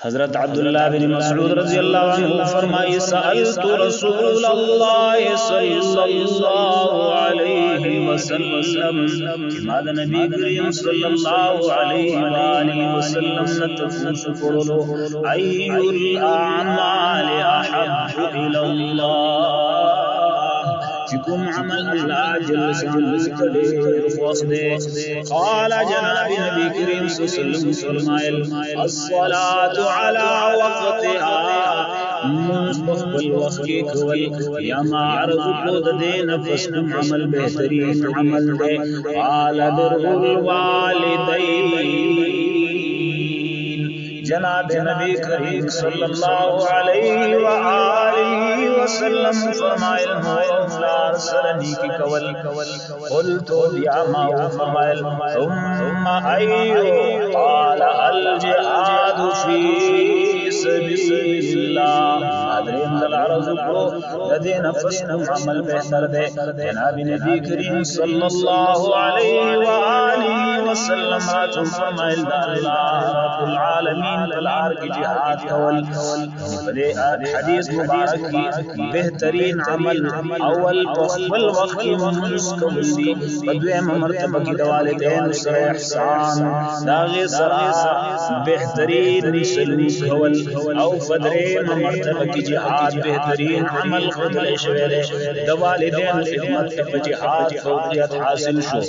حضرت عبداللہ بن مسعود رضی اللہ عنہ فرمائی سألت رسول اللہ صلی اللہ علیہ وسلم کہ ماد نبی کریم صلی اللہ علیہ وآلہ وسلم نتفوس کرلو ای الاعمال احب الاللہ چکم عمل اللہ جل شانہ کدیر خوخ دے قال جناب نبی کریم صلی اللہ علیہ وسلم فرمائے الصلاة على وقتها مستقبل وقت کی کول یا ما عرض قود دے نفس عمل بہترین عمل دے قال بر الوالدین جناب نبی کریم صلی اللہ علیہ وآلہ وسلم فرمائے المولار سرنی کی کول قلتو بیا ما فرمائے ثم ایو قال الجہاد فی سبیل اللہ حضرین دل عرض کو لدے نفس عمل بہتر دے جناب نبی کریم صلی اللہ علیہ وآلہ وسلم راتم فرمائے اللہ رب العالمین الار کی جہاد کول حدیث مبارک کی بہترین عمل اول پخبل وقت منس کول دی بدویم مرتبہ کی دوالدین سر احسان داغی سرا بہترین سلوک کول او فدریم مرتبہ کی جہاد بہترین عمل خدل شویرے دوالدین خدمت کی جہاد فوقیت حاصل شو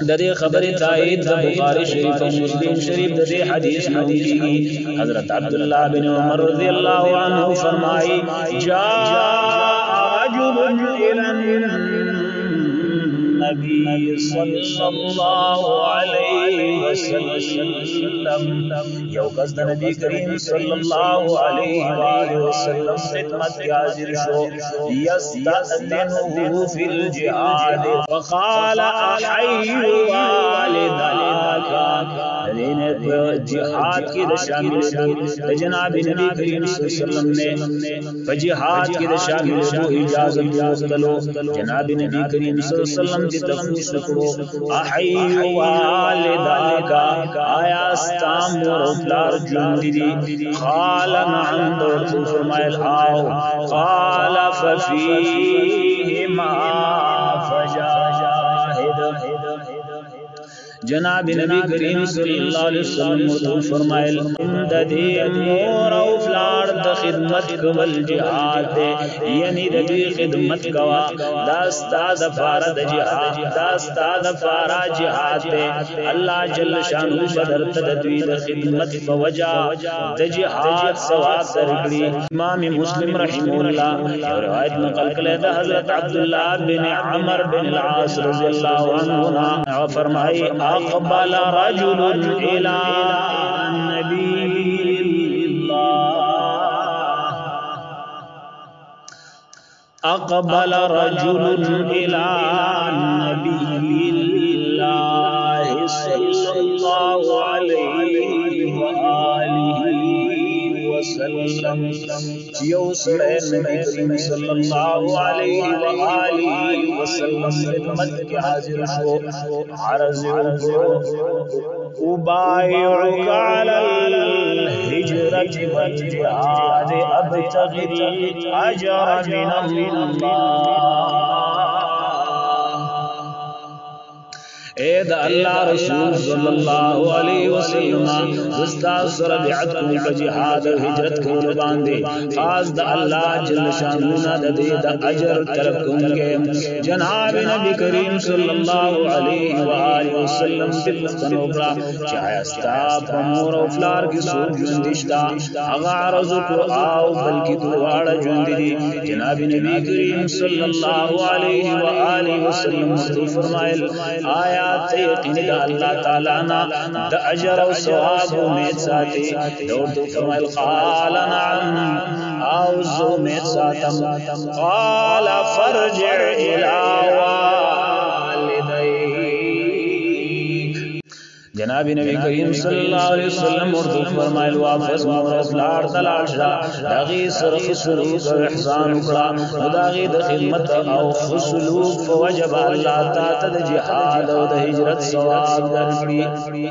ددی خبر تائید بخاری شریف و مسلم شریف ددی حدیث کی حضرت عبداللہ بن عمر رضی اللہ عنہ فرمائی جاء رجل الى النبي صلى الله عليه وسلم یو قصد نبی کریم صلی اللہ علیہ وآلہ وسلم خدمت کی حاضر شو یستأذنه فی الجہاد فقال احی والداک جہاد کی شامل جناب نبی کریم صلی اللہ علیہ وسلم نے فجہاد کی شامل جو اجازت مختلو جناب نبی کریم صلی اللہ علیہ وسلم کی تفوس کرو احی والداک آیا استام مورفلار جندی دی قال نعم دورتو فرمائل آو قال ففیہما فجاہد جناب نبی کریم صلی اللہ علیہ وسلم فرمائل ددی مور او فلار د خدمت کول جہاد دے یعنی ددی خدمت کوا داستا دفارد جہاد داستا دفارا جہاد دے اللہ جل شانہ بدر تدوی د خدمت فوجا د جہاد ثواب درگڑی امام مسلم رحمہ اللہ روایت نقل کلے دا حضرت عبداللہ بن عمر بن العاص رضی اللہ عنہ فرمائی اقبل رجل الى نبی اقبل رجل الى نبی اللہ صلی اللہ علیہ وآلہ وسلم یو سڑے نبی کریم صلی اللہ علیہ وآلہ وسلم خدمت کے حاضر شو عرض ابایعک علی الہجرت والجہاد ابتغی اجر من اللہ اے دا اللہ رسول صلی اللہ علیہ وسلم دستا سر بیعت کو کا جہاد و ہجرت کو باندے خاص دا اللہ جل شانونا دا دے دا اجر طلب کنگے جناب نبی کریم صلی اللہ علیہ وآلہ وسلم دلتن اوپرا چاہے استاب امور و فلار کی سور جندشتا اغا عرض کو آو بلکی دوارا جندی دی جناب نبی کریم صلی اللہ علیہ وآلہ وسلم فرمائل آیا یقین دا اللہ تعالیٰ نا دا اجر و ثواب امید ساتے دور تو فرمائل قال نعم آوز امید ساتم قال فرجع الى والدیک جناب نبی کریم صلی اللہ علیہ وسلم اردو فرمائل واپس مورس لار دلال شاہ داغی سرخ سلوک و احسان اکڑا داغی دا خدمت او خسلوک فوجب اللہ تاتد جہاد و دا ہجرت سواب درگڑی